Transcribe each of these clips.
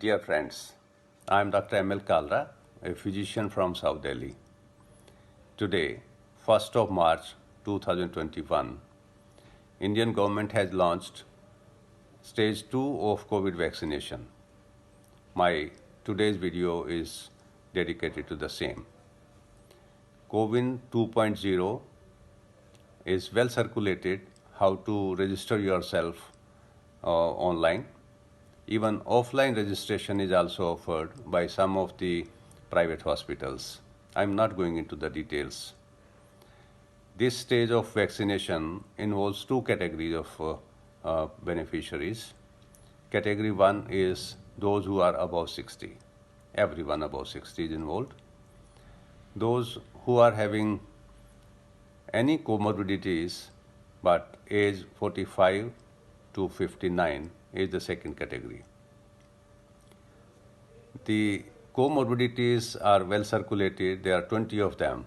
Dear friends, I am Dr. M.L. Kalra, a physician from South Delhi. Today, 1st of March 2021, Indian government has launched stage 2 of COVID vaccination. My today's video is dedicated to the same. COVID 2.0 is well circulated how to register yourself online. Even offline registration is also offered by some of the private hospitals. I'm not going into the details. This stage of vaccination involves two categories of beneficiaries. Category 1 is those who are above 60. Everyone above 60 is involved. Those who are having any comorbidities but age 45 to 59 is the second category. The comorbidities are well circulated. There are 20 of them.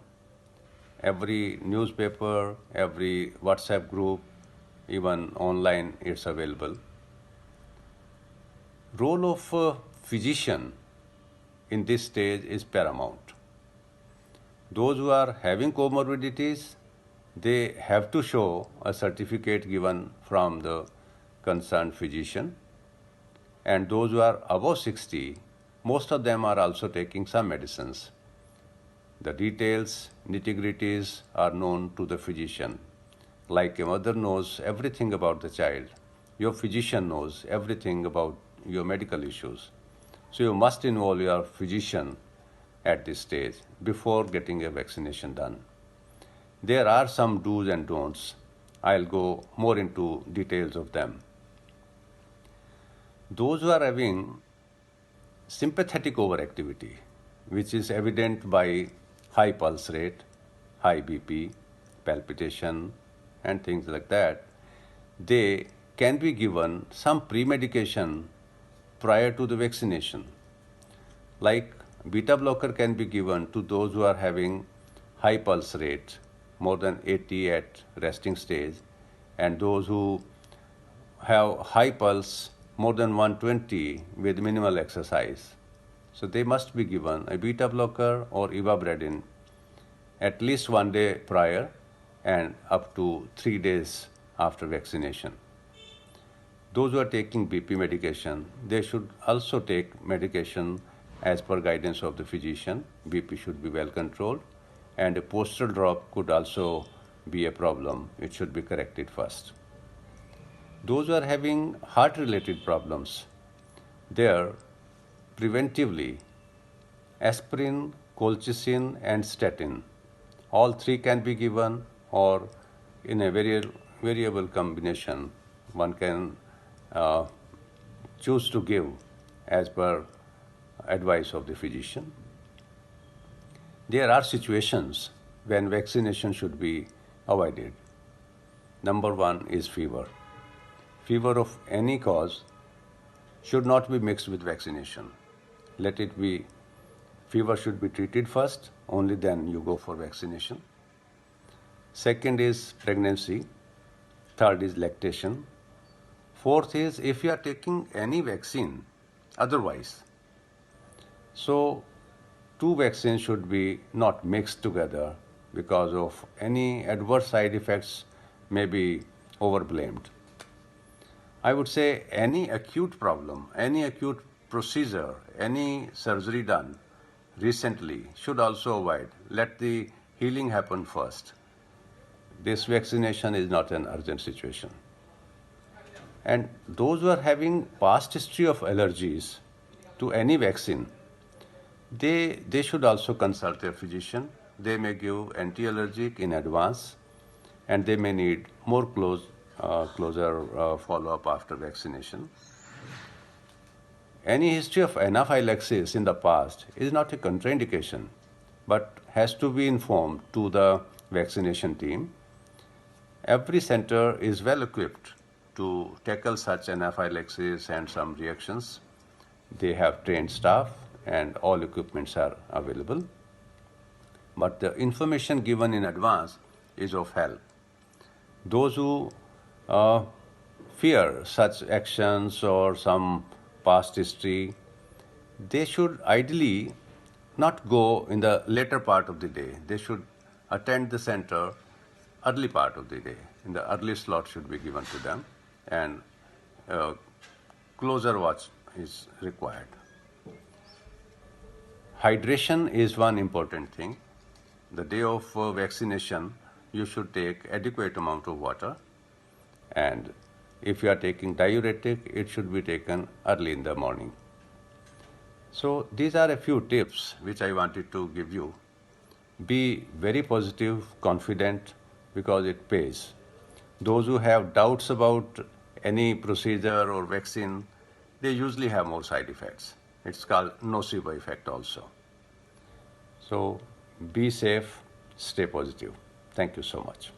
Every newspaper, every WhatsApp group, even online, it's available. Role of a physician in this stage is paramount. Those who are having comorbidities, they have to show a certificate given from the concerned physician. And those who are above 60, most of them are also taking some medicines. The details, nitty-gritties are known to the physician. Like a mother knows everything about the child, your physician knows everything about your medical issues. So you must involve your physician at this stage before getting a vaccination done. There are some do's and don'ts. I'll go more into details of them. Those who are having sympathetic overactivity, which is evident by high pulse rate, high BP, palpitation, and things like that, they can be given some pre-medication prior to the vaccination. Like beta blocker can be given to those who are having high pulse rate, more than 80 at resting stage, and those who have high pulse more than 120 with minimal exercise. So they must be given a beta blocker or ivabradine at least 1 day prior and up to 3 days after vaccination. Those who are taking BP medication, they should also take medication as per guidance of the physician. BP should be well controlled, and a postural drop could also be a problem. It should be corrected first. Those who are having heart-related problems, there preventively aspirin, colchicine and statin, all three can be given, or in a variable combination one can choose to give as per advice of the physician. There are situations when vaccination should be avoided. Number 1 is fever. Fever of any cause should not be mixed with vaccination. Let it be, fever should be treated first, only then you go for vaccination. Second is pregnancy. Third is lactation. Fourth is if you are taking any vaccine otherwise. So two vaccines should be not mixed together because of any adverse side effects may be overblamed. I would say any acute problem, any acute procedure, any surgery done recently should also avoid. Let the healing happen first. This vaccination is not an urgent situation. And those who are having past history of allergies to any vaccine, they should also consult their physician. They may give anti-allergic in advance, and they may need more closer follow-up after vaccination. Any history of anaphylaxis in the past is not a contraindication, but has to be informed to the vaccination team. Every center is well equipped to tackle such anaphylaxis and some reactions. They have trained staff and all equipments are available. But the information given in advance is of help. Those who fear such actions or some past history, they should ideally not go in the later part of the day. They should attend the center early part of the day. In the early slot should be given to them, and closer watch is required. Hydration is one important thing. The day of vaccination, you should take adequate amount of water, and if you are taking diuretic, it should be taken early in the morning. So these are a few tips which I wanted to give you. Be very positive, confident, because it pays. Those who have doubts about any procedure or vaccine, they usually have more side effects. It's called nocebo effect also. So be safe, stay positive. Thank you so much.